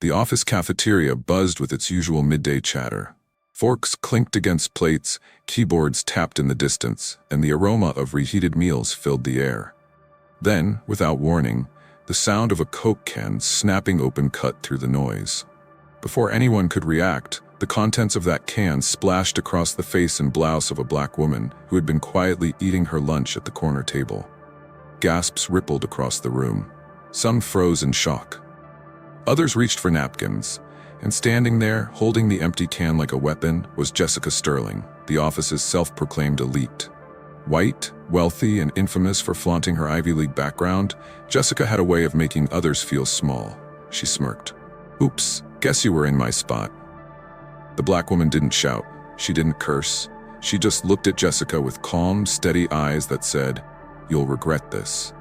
The office cafeteria buzzed with its usual midday chatter. Forks clinked against plates, keyboards tapped in the distance, and the aroma of reheated meals filled the air. Then, without warning, the sound of a Coke can snapping open cut through the noise. Before anyone could react, the contents of that can splashed across the face and blouse of a black woman who had been quietly eating her lunch at the corner table. Gasps rippled across the room. Some froze in shock. Others reached for napkins, and standing there, holding the empty can like a weapon, was Jessica Sterling, the office's self-proclaimed elite. White, wealthy, and infamous for flaunting her Ivy League background, Jessica had a way of making others feel small. She smirked. "Oops, guess you were in my spot." The black woman didn't shout. She didn't curse. She just looked at Jessica with calm, steady eyes that said, "You'll regret this."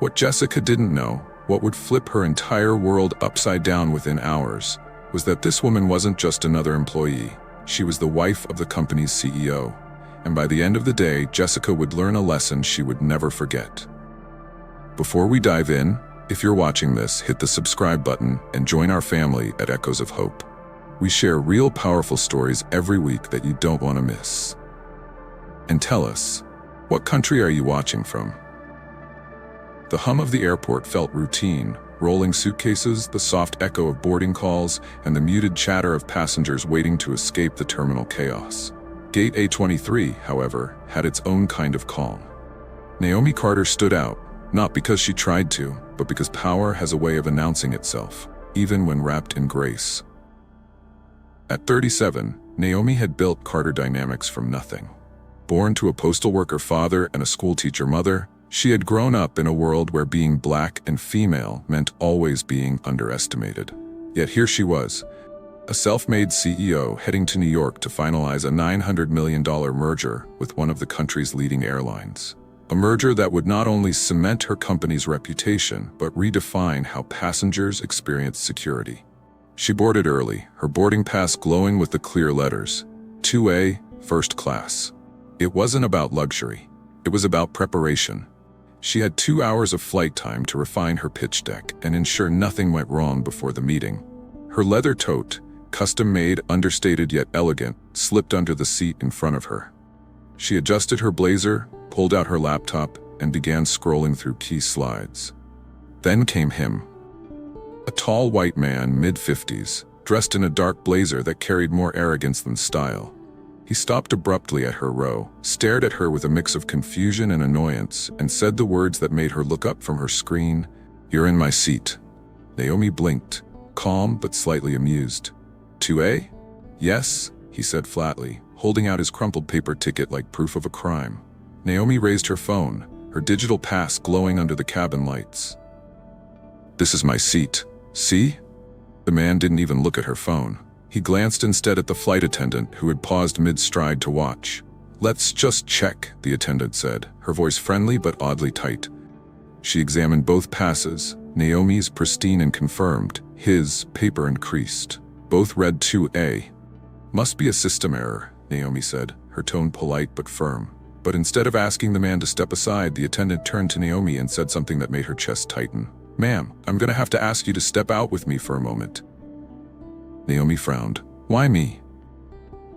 What Jessica didn't know, what would flip her entire world upside down within hours, was that this woman wasn't just another employee. She was the wife of the company's CEO. And by the end of the day, Jessica would learn a lesson she would never forget. Before we dive in, if you're watching this, hit the subscribe button and join our family at Echoes of Hope. We share real powerful stories every week that you don't want to miss. And tell us, what country are you watching from? The hum of the airport felt routine. Rolling suitcases, the soft echo of boarding calls, and the muted chatter of passengers waiting to escape the terminal chaos. Gate A23, however, had its own kind of calm. Naomi Carter stood out, not because she tried to, but because power has a way of announcing itself, even when wrapped in grace. At 37, Naomi had built Carter Dynamics from nothing. Born to a postal worker father and a schoolteacher mother, she had grown up in a world where being black and female meant always being underestimated. Yet here she was, a self-made CEO heading to New York to finalize a $900 million merger with one of the country's leading airlines. A merger that would not only cement her company's reputation, but redefine how passengers experience security. She boarded early, her boarding pass glowing with the clear letters, 2A, first class. It wasn't about luxury. It was about preparation. She had 2 hours of flight time to refine her pitch deck and ensure nothing went wrong before the meeting. Her leather tote, custom-made, understated yet elegant, slipped under the seat in front of her. She adjusted her blazer, pulled out her laptop, and began scrolling through key slides. Then came him. A tall white man, mid-50s, dressed in a dark blazer that carried more arrogance than style. He stopped abruptly at her row, stared at her with a mix of confusion and annoyance, and said the words that made her look up from her screen, "You're in my seat." Naomi blinked, calm but slightly amused. 2A? "Yes," he said flatly, holding out his crumpled paper ticket like proof of a crime. Naomi raised her phone, her digital pass glowing under the cabin lights. "This is my seat. See?" The man didn't even look at her phone. He glanced instead at the flight attendant who had paused mid-stride to watch. "Let's just check," the attendant said, her voice friendly but oddly tight. She examined both passes, Naomi's pristine and confirmed, his paper and creased. Both read 2A. "Must be a system error," Naomi said, her tone polite but firm. But instead of asking the man to step aside, the attendant turned to Naomi and said something that made her chest tighten. "Ma'am, I'm gonna have to ask you to step out with me for a moment." Naomi frowned. "Why me?"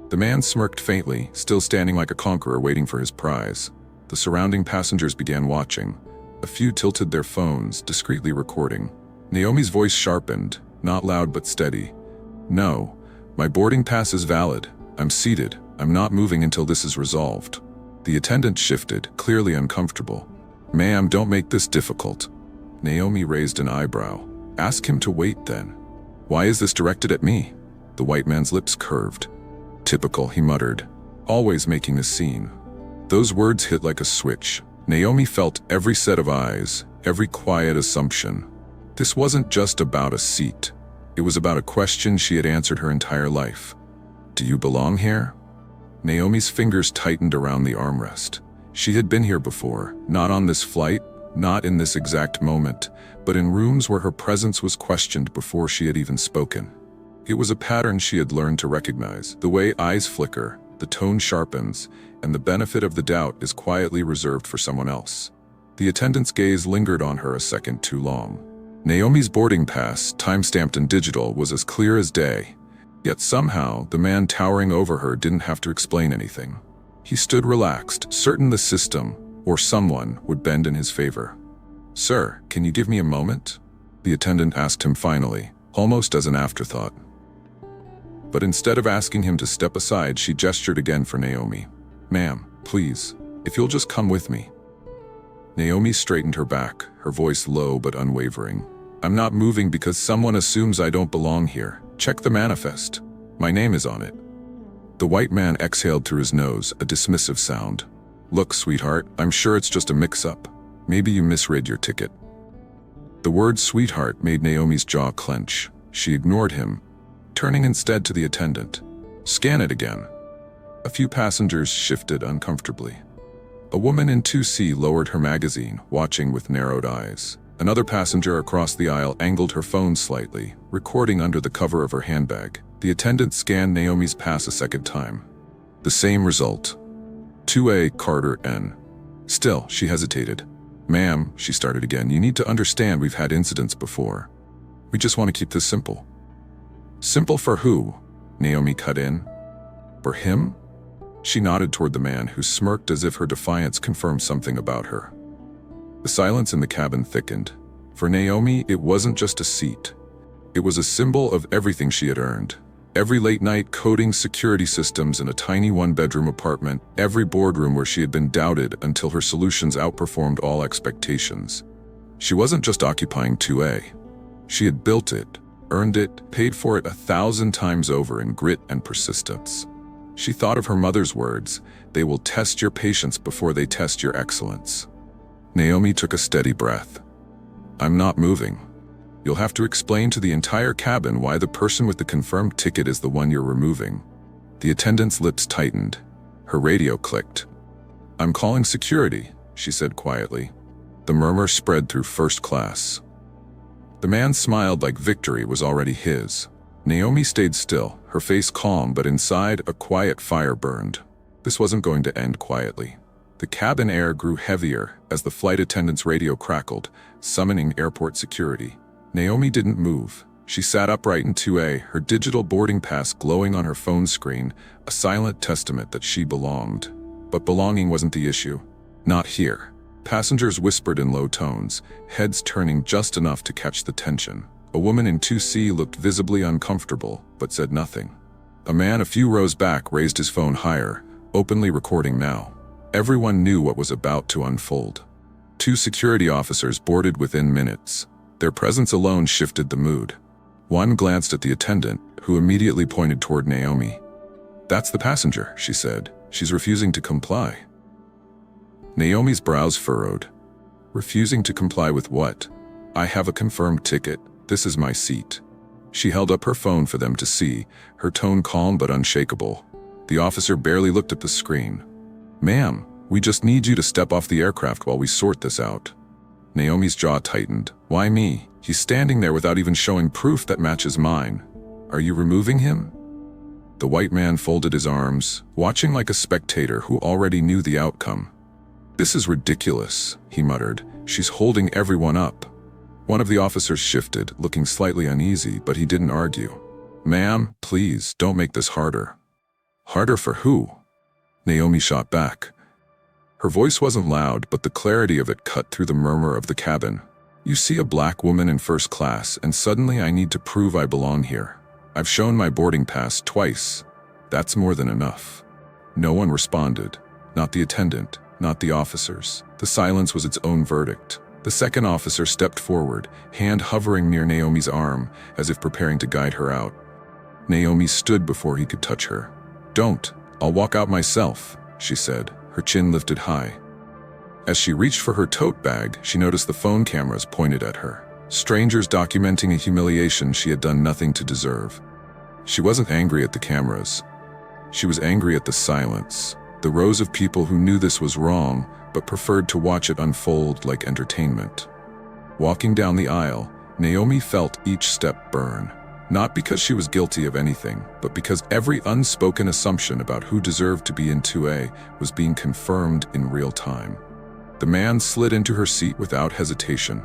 The man smirked faintly, still standing like a conqueror waiting for his prize. The surrounding passengers began watching. A few tilted their phones, discreetly recording. Naomi's voice sharpened, not loud but steady. "No, my boarding pass is valid. I'm seated. I'm not moving until this is resolved." The attendant shifted, clearly uncomfortable. "Ma'am, don't make this difficult." Naomi raised an eyebrow. "Ask him to wait then." "Why is this directed at me?" The white man's lips curved. "Typical," he muttered. "Always making a scene." Those words hit like a switch. Naomi felt every set of eyes, every quiet assumption. This wasn't just about a seat. It was about a question she had answered her entire life. "Do you belong here?" Naomi's fingers tightened around the armrest. She had been here before, not on this flight, not in this exact moment, but in rooms where her presence was questioned before she had even spoken. It was a pattern she had learned to recognize. The way eyes flicker, the tone sharpens, and the benefit of the doubt is quietly reserved for someone else. The attendant's gaze lingered on her a second too long. Naomi's boarding pass, time-stamped and digital, was as clear as day. Yet somehow, the man towering over her didn't have to explain anything. He stood relaxed, certain the system, or someone, would bend in his favor. "Sir, can you give me a moment?" the attendant asked him finally, almost as an afterthought. But instead of asking him to step aside, she gestured again for Naomi. "Ma'am, please, if you'll just come with me." Naomi straightened her back, her voice low but unwavering. "I'm not moving because someone assumes I don't belong here. Check the manifest. My name is on it." The white man exhaled through his nose, a dismissive sound. "Look, sweetheart, I'm sure it's just a mix-up. Maybe you misread your ticket." The word sweetheart made Naomi's jaw clench. She ignored him, turning instead to the attendant. "Scan it again." A few passengers shifted uncomfortably. A woman in 2C lowered her magazine, watching with narrowed eyes. Another passenger across the aisle angled her phone slightly, recording under the cover of her handbag. The attendant scanned Naomi's pass a second time. The same result. 2A Carter N. Still, she hesitated. "Ma'am," she started again, "you need to understand we've had incidents before. We just want to keep this simple." "Simple for who?" Naomi cut in. "For him?" She nodded toward the man, who smirked as if her defiance confirmed something about her. The silence in the cabin thickened. For Naomi, it wasn't just a seat. It was a symbol of everything she had earned. Every late-night coding security systems in a tiny one-bedroom apartment, every boardroom where she had been doubted until her solutions outperformed all expectations. She wasn't just occupying 2A. She had built it, earned it, paid for it 1,000 times over in grit and persistence. She thought of her mother's words, "They will test your patience before they test your excellence." Naomi took a steady breath. "I'm not moving. You'll have to explain to the entire cabin why the person with the confirmed ticket is the one you're removing." The attendant's lips tightened. Her radio clicked. "I'm calling security," she said quietly. The murmur spread through first class. The man smiled like victory was already his. Naomi stayed still, her face calm, but inside a quiet fire burned. This wasn't going to end quietly. The cabin air grew heavier as the flight attendant's radio crackled, summoning airport security. Naomi didn't move. She sat upright in 2A, her digital boarding pass glowing on her phone screen, a silent testament that she belonged. But belonging wasn't the issue. Not here. Passengers whispered in low tones, heads turning just enough to catch the tension. A woman in 2C looked visibly uncomfortable, but said nothing. A man a few rows back raised his phone higher, openly recording now. Everyone knew what was about to unfold. 2 security officers boarded within minutes. Their presence alone shifted the mood. One glanced at the attendant, who immediately pointed toward Naomi. "That's the passenger," she said. "She's refusing to comply." Naomi's brows furrowed. "Refusing to comply with what?" "I have a confirmed ticket. This is my seat." She held up her phone for them to see, her tone calm but unshakable. The officer barely looked at the screen. "Ma'am, we just need you to step off the aircraft while we sort this out." Naomi's jaw tightened. "Why me? He's standing there without even showing proof that matches mine. Are you removing him?" The white man folded his arms, watching like a spectator who already knew the outcome. "This is ridiculous," he muttered. "She's holding everyone up." One of the officers shifted, looking slightly uneasy, but he didn't argue. "Ma'am, please, don't make this harder." "Harder for who?" Naomi shot back. Her voice wasn't loud, but the clarity of it cut through the murmur of the cabin. "You see a black woman in first class, and suddenly I need to prove I belong here. I've shown my boarding pass twice. That's more than enough." No one responded. Not the attendant, not the officers. The silence was its own verdict. The second officer stepped forward, hand hovering near Naomi's arm, as if preparing to guide her out. Naomi stood before he could touch her. "Don't. I'll walk out myself," she said, her chin lifted high. As she reached for her tote bag, she noticed the phone cameras pointed at her. Strangers documenting a humiliation she had done nothing to deserve. She wasn't angry at the cameras. She was angry at the silence. The rows of people who knew this was wrong, but preferred to watch it unfold like entertainment. Walking down the aisle, Naomi felt each step burn. Not because she was guilty of anything, but because every unspoken assumption about who deserved to be in 2A was being confirmed in real time. The man slid into her seat without hesitation,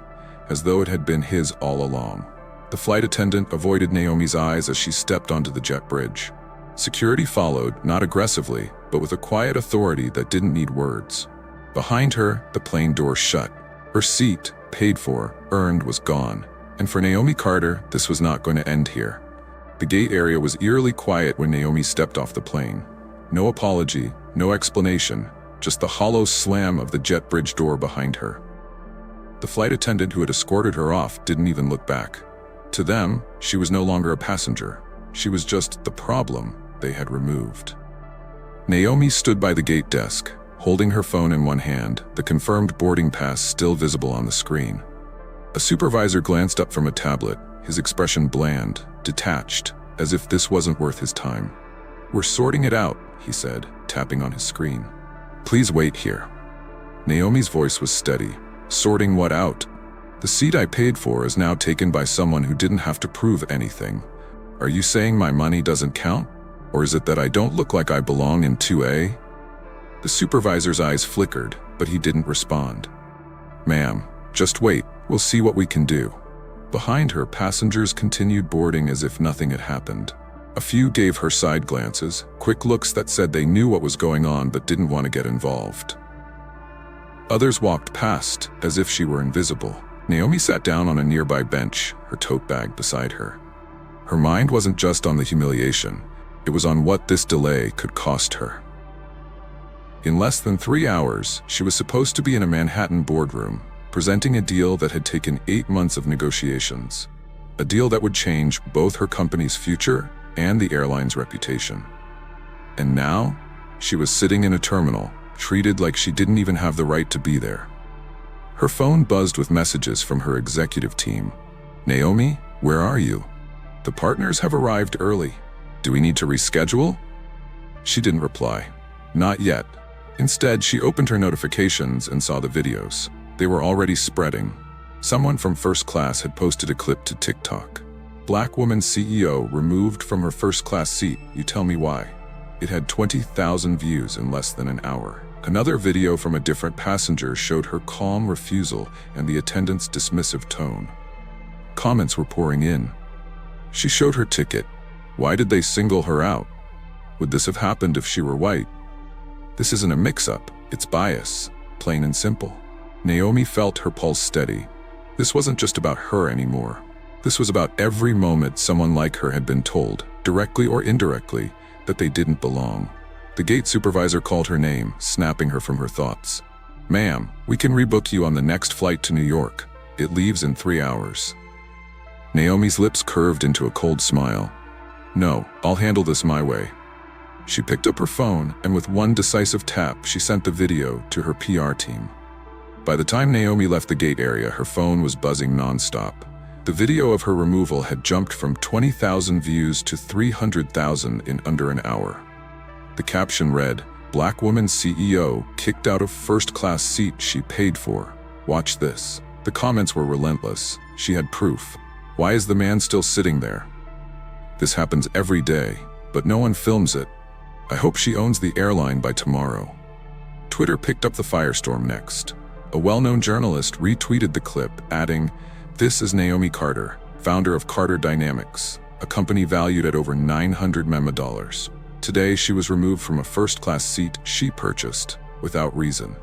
as though it had been his all along. The flight attendant avoided Naomi's eyes as she stepped onto the jet bridge. Security followed, not aggressively, but with a quiet authority that didn't need words. Behind her, the plane door shut. Her seat, paid for, earned, was gone. And for Naomi Carter, this was not going to end here. The gate area was eerily quiet when Naomi stepped off the plane. No apology, no explanation, just the hollow slam of the jet bridge door behind her. The flight attendant who had escorted her off didn't even look back. To them, she was no longer a passenger. She was just the problem they had removed. Naomi stood by the gate desk, holding her phone in one hand, the confirmed boarding pass still visible on the screen. A supervisor glanced up from a tablet, his expression bland, detached, as if this wasn't worth his time. "We're sorting it out," he said, tapping on his screen. "Please wait here." Naomi's voice was steady. "Sorting what out? The seat I paid for is now taken by someone who didn't have to prove anything. Are you saying my money doesn't count? Or is it that I don't look like I belong in 2A? The supervisor's eyes flickered, but he didn't respond. "Ma'am, just wait, we'll see what we can do." Behind her, passengers continued boarding as if nothing had happened. A few gave her side glances, quick looks that said they knew what was going on but didn't want to get involved. Others walked past, as if she were invisible. Naomi sat down on a nearby bench, her tote bag beside her. Her mind wasn't just on the humiliation, it was on what this delay could cost her. In less than 3 hours, she was supposed to be in a Manhattan boardroom, presenting a deal that had taken 8 months of negotiations. A deal that would change both her company's future and the airline's reputation. And now, she was sitting in a terminal, treated like she didn't even have the right to be there. Her phone buzzed with messages from her executive team. "Naomi, where are you? The partners have arrived early. Do we need to reschedule?" She didn't reply. Not yet. Instead, she opened her notifications and saw the videos. They were already spreading. Someone from first class had posted a clip to TikTok. "Black woman CEO removed from her first-class seat, you tell me why." It had 20,000 views in less than an hour. Another video from a different passenger showed her calm refusal and the attendant's dismissive tone. Comments were pouring in. She showed her ticket. Why did they single her out? Would this have happened if she were white? This isn't a mix-up, it's bias, plain and simple. Naomi felt her pulse steady. This wasn't just about her anymore. This was about every moment someone like her had been told, directly or indirectly, that they didn't belong. The gate supervisor called her name, snapping her from her thoughts. "Ma'am, we can rebook you on the next flight to New York. It leaves in 3 hours. Naomi's lips curved into a cold smile. "No, I'll handle this my way." She picked up her phone, and with one decisive tap, she sent the video to her PR team. By the time Naomi left the gate area, her phone was buzzing nonstop. The video of her removal had jumped from 20,000 views to 300,000 in under an hour. The caption read, "Black woman CEO kicked out of first-class seat she paid for. Watch this." The comments were relentless. She had proof. Why is the man still sitting there? This happens every day, but no one films it. I hope she owns the airline by tomorrow. Twitter picked up the firestorm next. A well-known journalist retweeted the clip, adding, "This is Naomi Carter, founder of Carter Dynamics, a company valued at over $900 million. Today, she was removed from a first-class seat she purchased, without reason."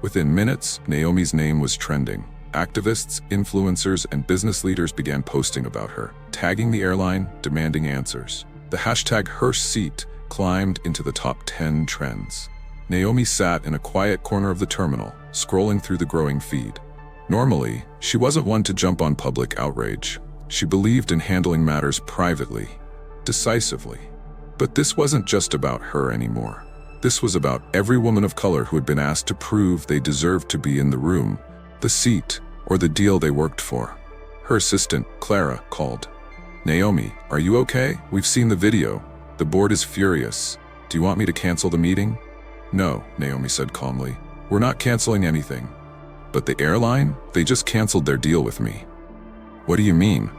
Within minutes, Naomi's name was trending. Activists, influencers, and business leaders began posting about her, tagging the airline, demanding answers. The hashtag #HerSeat climbed into the top 10 trends. Naomi sat in a quiet corner of the terminal, scrolling through the growing feed. Normally, she wasn't one to jump on public outrage. She believed in handling matters privately, decisively. But this wasn't just about her anymore. This was about every woman of color who had been asked to prove they deserved to be in the room, the seat, or the deal they worked for. Her assistant, Clara, called. "Naomi, are you okay? We've seen the video. The board is furious. Do you want me to cancel the meeting?" "No," Naomi said calmly. "We're not canceling anything." "But the airline? They just canceled their deal with me." "What do you mean?"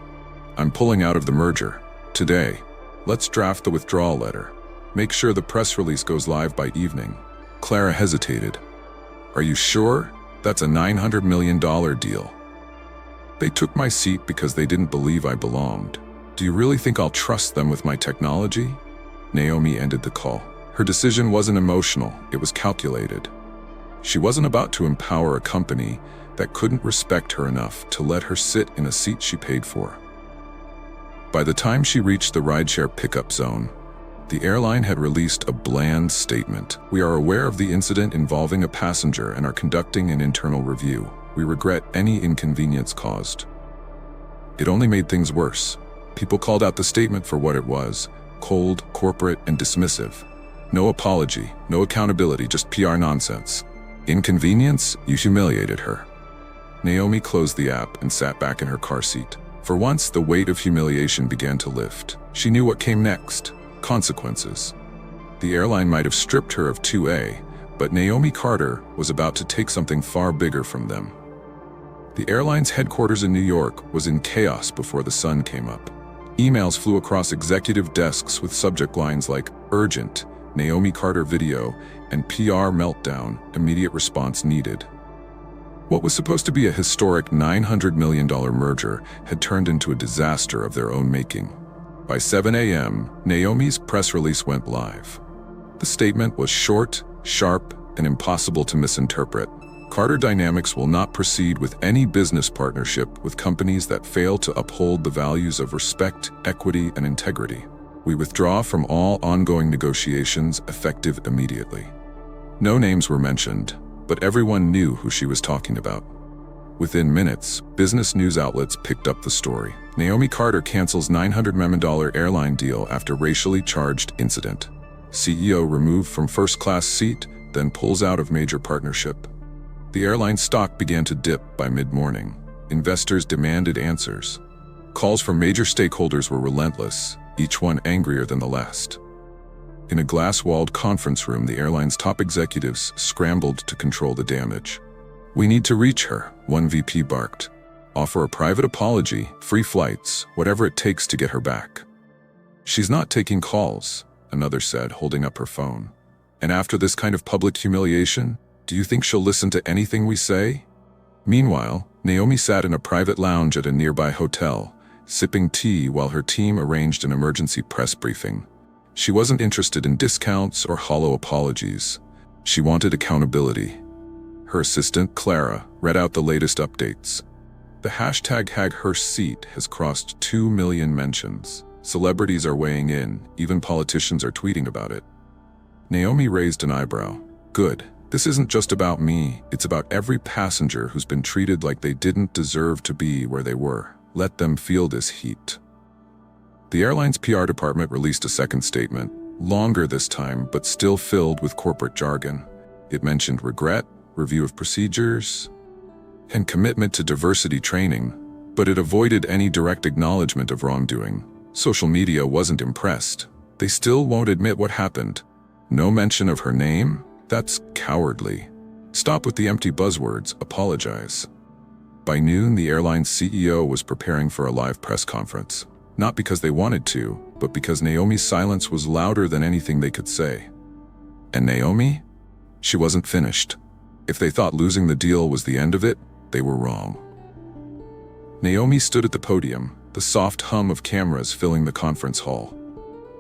"I'm pulling out of the merger. Today. Let's draft the withdrawal letter. Make sure the press release goes live by evening." Clara hesitated. "Are you sure? That's a $900 million deal." They took my seat because they didn't believe I belonged. Do you really think I'll trust them with my technology? Naomi ended the call. Her decision wasn't emotional, it was calculated. She wasn't about to empower a company that couldn't respect her enough to let her sit in a seat she paid for. By the time she reached the rideshare pickup zone, the airline had released a bland statement. We are aware of the incident involving a passenger and are conducting an internal review. We regret any inconvenience caused. It only made things worse. People called out the statement for what it was: cold, corporate, and dismissive. No apology, no accountability, just PR nonsense. Inconvenience? You humiliated her. Naomi closed the app and sat back in her car seat. For once, the weight of humiliation began to lift. She knew what came next: consequences. The airline might have stripped her of 2A, but Naomi Carter was about to take something far bigger from them. The airline's headquarters in New York was in chaos before the sun came up. Emails flew across executive desks with subject lines like "Urgent," "Naomi Carter video," and "PR meltdown, immediate response needed." What was supposed to be a historic $900 million merger had turned into a disaster of their own making. By 7 a.m., Naomi's press release went live. The statement was short, sharp, and impossible to misinterpret. Carter Dynamics will not proceed with any business partnership with companies that fail to uphold the values of respect, equity, and integrity. We withdraw from all ongoing negotiations effective immediately. No names were mentioned, but everyone knew who she was talking about. Within minutes, business news outlets picked up the story. Naomi Carter cancels $900 million airline deal after racially charged incident. CEO removed from first-class seat, then pulls out of major partnership. The airline stock began to dip by mid-morning. Investors demanded answers. Calls from major stakeholders were relentless, each one angrier than the last. In a glass-walled conference room, the airline's top executives scrambled to control the damage. "We need to reach her," one VP barked. "Offer a private apology, free flights, whatever it takes to get her back." "She's not taking calls," another said, holding up her phone. "And after this kind of public humiliation, do you think she'll listen to anything we say?" Meanwhile, Naomi sat in a private lounge at a nearby hotel, sipping tea while her team arranged an emergency press briefing. She wasn't interested in discounts or hollow apologies. She wanted accountability. Her assistant, Clara, read out the latest updates. The hashtag #HerSeat has crossed 2 million mentions. Celebrities are weighing in, even politicians are tweeting about it. Naomi raised an eyebrow. "Good. This isn't just about me, it's about every passenger who's been treated like they didn't deserve to be where they were. Let them feel this heat." The airline's PR department released a second statement, longer this time, but still filled with corporate jargon. It mentioned regret, review of procedures, and commitment to diversity training, but it avoided any direct acknowledgement of wrongdoing. Social media wasn't impressed. They still won't admit what happened. No mention of her name? That's cowardly. Stop with the empty buzzwords, apologize. By noon, the airline's CEO was preparing for a live press conference. Not because they wanted to, but because Naomi's silence was louder than anything they could say. And Naomi? She wasn't finished. If they thought losing the deal was the end of it, they were wrong. Naomi stood at the podium, the soft hum of cameras filling the conference hall.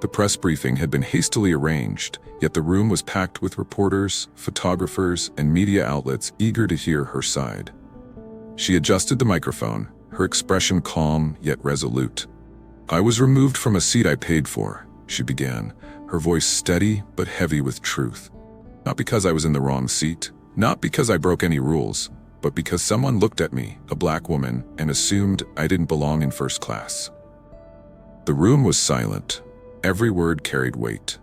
The press briefing had been hastily arranged, yet the room was packed with reporters, photographers, and media outlets eager to hear her side. She adjusted the microphone, her expression calm yet resolute. "I was removed from a seat I paid for," she began, her voice steady but heavy with truth. "Not because I was in the wrong seat, not because I broke any rules, but because someone looked at me, a black woman, and assumed I didn't belong in first class." The room was silent. Every word carried weight.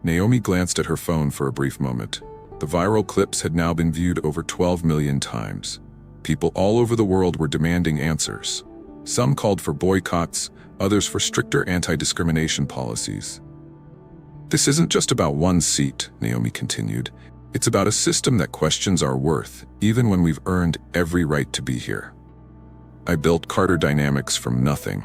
Naomi glanced at her phone for a brief moment. The viral clips had now been viewed over 12 million times. People all over the world were demanding answers. Some called for boycotts, others for stricter anti-discrimination policies. "This isn't just about one seat," Naomi continued. "It's about a system that questions our worth, even when we've earned every right to be here. I built Carter Dynamics from nothing.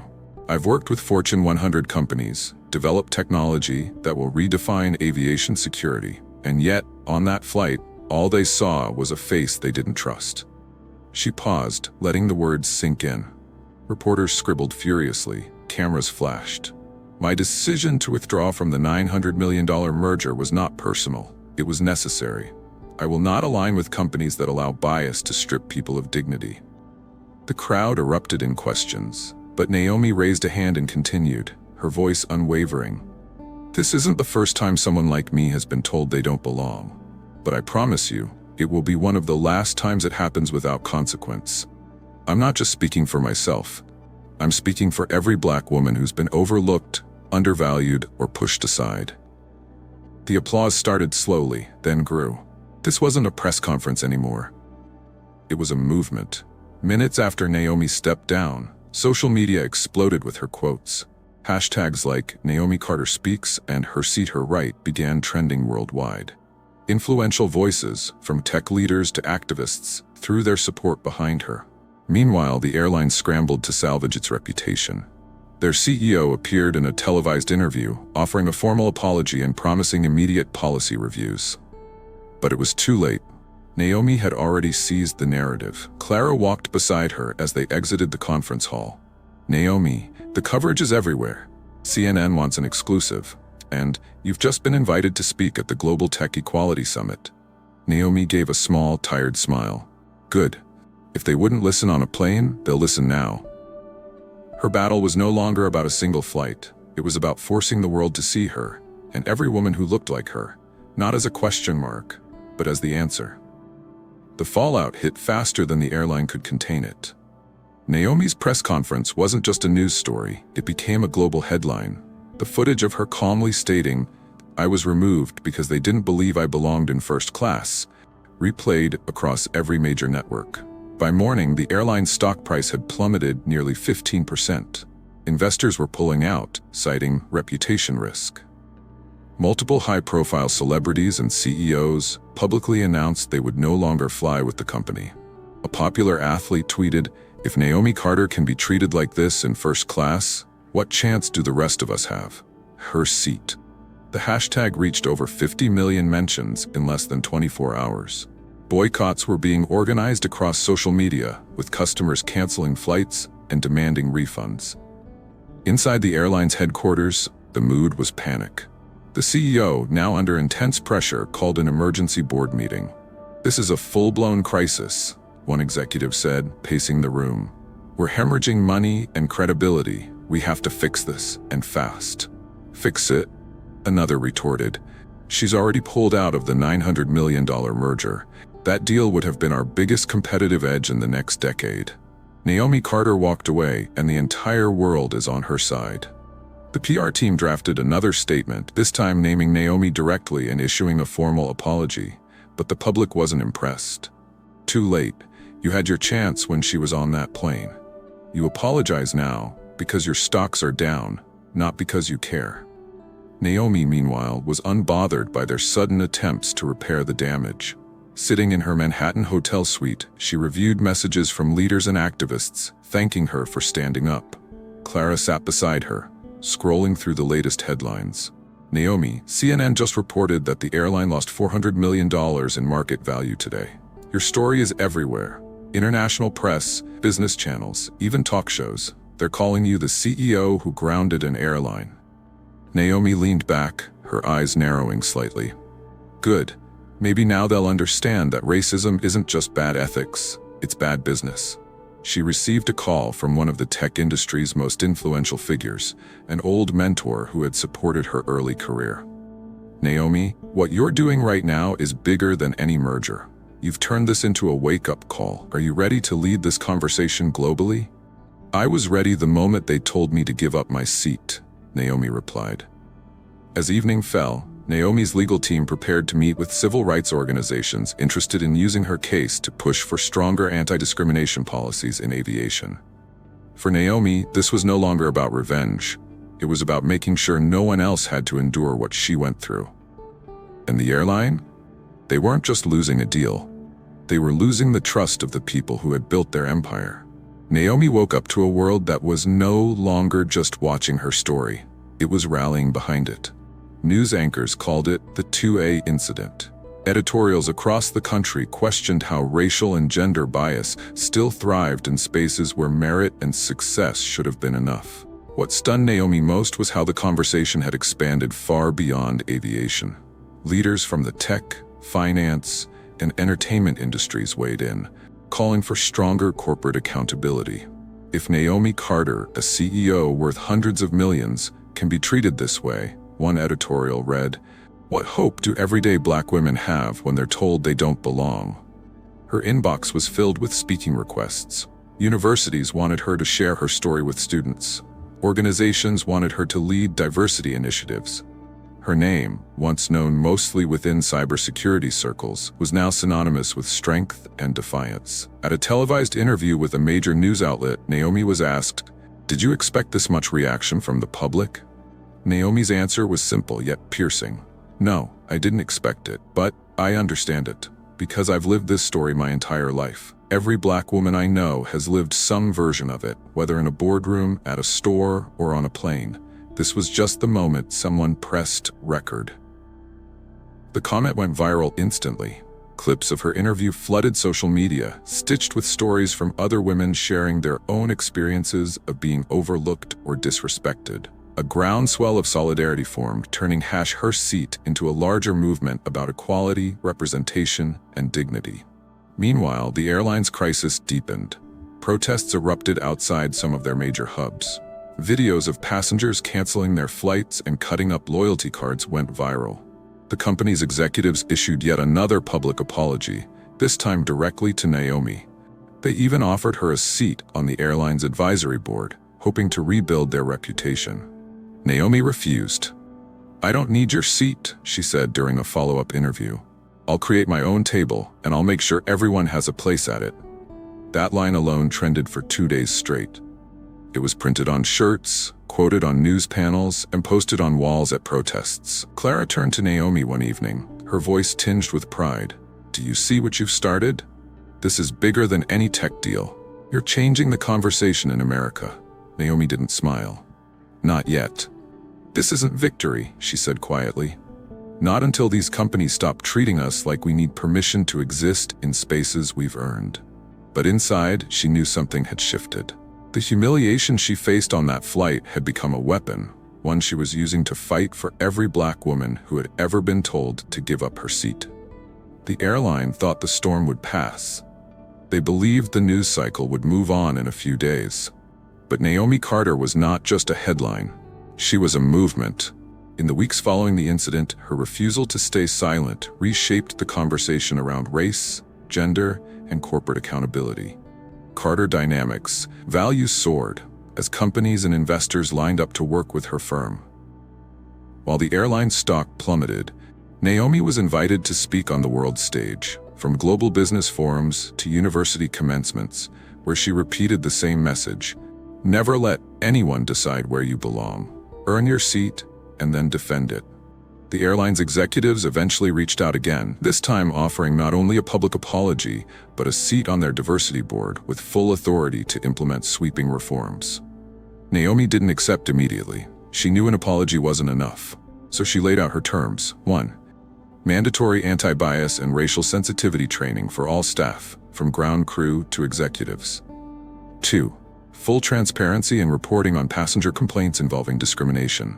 I've worked with Fortune 100 companies, developed technology that will redefine aviation security, and yet, on that flight, all they saw was a face they didn't trust." She paused, letting the words sink in. Reporters scribbled furiously, cameras flashed. My decision to withdraw from the $900 million merger was not personal, it was necessary. I will not align with companies that allow bias to strip people of dignity. The crowd erupted in questions, but Naomi raised a hand and continued, her voice unwavering. This isn't the first time someone like me has been told they don't belong. But I promise you, it will be one of the last times it happens without consequence. I'm not just speaking for myself. I'm speaking for every Black woman who's been overlooked, undervalued, or pushed aside. The applause started slowly, then grew. This wasn't a press conference anymore. It was a movement. Minutes after Naomi stepped down, social media exploded with her quotes. Hashtags like Naomi Carter Speaks and Her Seat Her Right began trending worldwide. Influential voices, from tech leaders to activists, threw their support behind her. Meanwhile, the airline scrambled to salvage its reputation. Their CEO appeared in a televised interview, offering a formal apology and promising immediate policy reviews. But it was too late. Naomi had already seized the narrative. Clara walked beside her as they exited the conference hall. Naomi, the coverage is everywhere. CNN wants an exclusive. And you've just been invited to speak at the Global Tech Equality Summit. Naomi gave a small, tired smile. Good. If they wouldn't listen on a plane, they'll listen now. Her battle was no longer about a single flight. It was about forcing the world to see her, and every woman who looked like her, not as a question mark, but as the answer. The fallout hit faster than the airline could contain it. Naomi's press conference wasn't just a news story, it became a global headline. The footage of her calmly stating, "I was removed because they didn't believe I belonged in first class," replayed across every major network. By morning, the airline's stock price had plummeted nearly 15%. Investors were pulling out, citing reputation risk. Multiple high-profile celebrities and CEOs publicly announced they would no longer fly with the company. A popular athlete tweeted, "If Naomi Carter can be treated like this in first class, what chance do the rest of us have?" Her seat. The hashtag reached over 50 million mentions in less than 24 hours. Boycotts were being organized across social media, with customers canceling flights and demanding refunds. Inside the airline's headquarters, the mood was panic. The CEO, now under intense pressure, called an emergency board meeting. "This is a full-blown crisis," one executive said, pacing the room. "We're hemorrhaging money and credibility. We have to fix this, and fast." "Fix it?" another retorted. "She's already pulled out of the $900 million merger. That deal would have been our biggest competitive edge in the next decade." Naomi Carter walked away, and the entire world is on her side. The PR team drafted another statement, this time naming Naomi directly and issuing a formal apology, but the public wasn't impressed. Too late. You had your chance when she was on that plane. You apologize now because your stocks are down, not because you care. Naomi, meanwhile, was unbothered by their sudden attempts to repair the damage. Sitting in her Manhattan hotel suite, she reviewed messages from leaders and activists, thanking her for standing up. Clara sat beside her, scrolling through the latest headlines. "Naomi, CNN just reported that the airline lost $400 million in market value today. Your story is everywhere. International press, business channels, even talk shows. They're calling you the CEO who grounded an airline." Naomi leaned back, her eyes narrowing slightly. "Good. Maybe now they'll understand that racism isn't just bad ethics, it's bad business." She received a call from one of the tech industry's most influential figures, an old mentor who had supported her early career. "Naomi, what you're doing right now is bigger than any merger. You've turned this into a wake-up call. Are you ready to lead this conversation globally?" "I was ready the moment they told me to give up my seat," Naomi replied. As evening fell, Naomi's legal team prepared to meet with civil rights organizations interested in using her case to push for stronger anti-discrimination policies in aviation. For Naomi, this was no longer about revenge. It was about making sure no one else had to endure what she went through. And the airline? They weren't just losing a deal. They were losing the trust of the people who had built their empire. Naomi woke up to a world that was no longer just watching her story. It was rallying behind it. News anchors called it the 2A incident. Editorials across the country questioned how racial and gender bias still thrived in spaces where merit and success should have been enough. What stunned Naomi most was how the conversation had expanded far beyond aviation. Leaders from the tech, finance, and entertainment industries weighed in, calling for stronger corporate accountability. If Naomi Carter, a CEO worth hundreds of millions, can be treated this way, one editorial read, "What hope do everyday Black women have when they're told they don't belong?" Her inbox was filled with speaking requests. Universities wanted her to share her story with students. Organizations wanted her to lead diversity initiatives. Her name, once known mostly within cybersecurity circles, was now synonymous with strength and defiance. At a televised interview with a major news outlet, Naomi was asked, "Did you expect this much reaction from the public?" Naomi's answer was simple yet piercing. "No, I didn't expect it, but I understand it, because I've lived this story my entire life. Every Black woman I know has lived some version of it, whether in a boardroom, at a store, or on a plane. This was just the moment someone pressed record." The comment went viral instantly. Clips of her interview flooded social media, stitched with stories from other women sharing their own experiences of being overlooked or disrespected. A groundswell of solidarity formed, turning her seat into a larger movement about equality, representation, and dignity. Meanwhile, the airline's crisis deepened. Protests erupted outside some of their major hubs. Videos of passengers canceling their flights and cutting up loyalty cards went viral. The company's executives issued yet another public apology, this time directly to Naomi. They even offered her a seat on the airline's advisory board, hoping to rebuild their reputation. Naomi refused. "I don't need your seat," she said during a follow-up interview. "I'll create my own table, and I'll make sure everyone has a place at it." That line alone trended for 2 days straight. It was printed on shirts, quoted on news panels, and posted on walls at protests. Clara turned to Naomi one evening, her voice tinged with pride. "Do you see what you've started? This is bigger than any tech deal. You're changing the conversation in America." Naomi didn't smile. "Not yet. This isn't victory," she said quietly. "Not until these companies stop treating us like we need permission to exist in spaces we've earned." But inside, she knew something had shifted. The humiliation she faced on that flight had become a weapon, one she was using to fight for every Black woman who had ever been told to give up her seat. The airline thought the storm would pass. They believed the news cycle would move on in a few days. But Naomi Carter was not just a headline. She was a movement. In the weeks following the incident, her refusal to stay silent reshaped the conversation around race, gender, and corporate accountability. Carter Dynamics' values soared as companies and investors lined up to work with her firm. While the airline stock plummeted, Naomi was invited to speak on the world stage, from global business forums to university commencements, where she repeated the same message: never let anyone decide where you belong. Earn your seat, and then defend it. The airline's executives eventually reached out again, this time offering not only a public apology, but a seat on their diversity board with full authority to implement sweeping reforms. Naomi didn't accept immediately. She knew an apology wasn't enough. So she laid out her terms. 1. Mandatory anti-bias and racial sensitivity training for all staff, from ground crew to executives. 2. Full transparency and reporting on passenger complaints involving discrimination.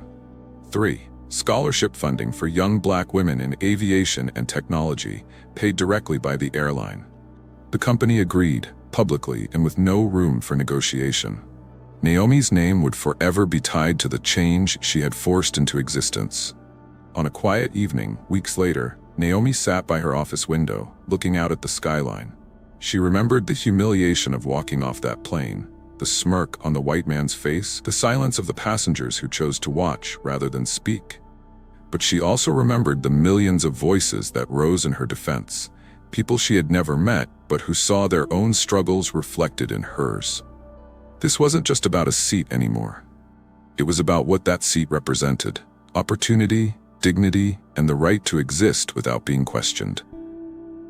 3. Scholarship funding for young Black women in aviation and technology, paid directly by the airline. The company agreed, publicly and with no room for negotiation. Naomi's name would forever be tied to the change she had forced into existence. On a quiet evening, weeks later, Naomi sat by her office window, looking out at the skyline. She remembered the humiliation of walking off that plane, the smirk on the white man's face, the silence of the passengers who chose to watch rather than speak. But she also remembered the millions of voices that rose in her defense, people she had never met, but who saw their own struggles reflected in hers. This wasn't just about a seat anymore. It was about what that seat represented: opportunity, dignity, and the right to exist without being questioned.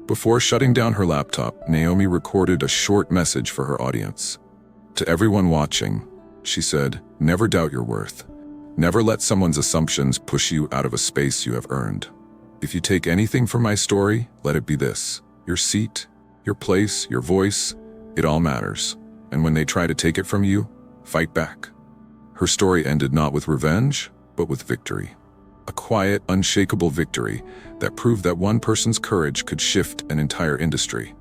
Before shutting down her laptop, Naomi recorded a short message for her audience. To everyone watching, she said, never doubt your worth. Never let someone's assumptions push you out of a space you have earned. If you take anything from my story, let it be this: your seat, your place, your voice, it all matters. And when they try to take it from you, fight back. Her story ended not with revenge, but with victory. A quiet, unshakable victory that proved that one person's courage could shift an entire industry.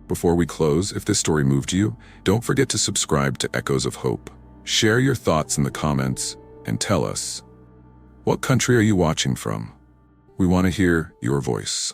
Before we close, if this story moved you, don't forget to subscribe to Echoes of Hope. Share your thoughts in the comments and tell us, what country are you watching from? We want to hear your voice.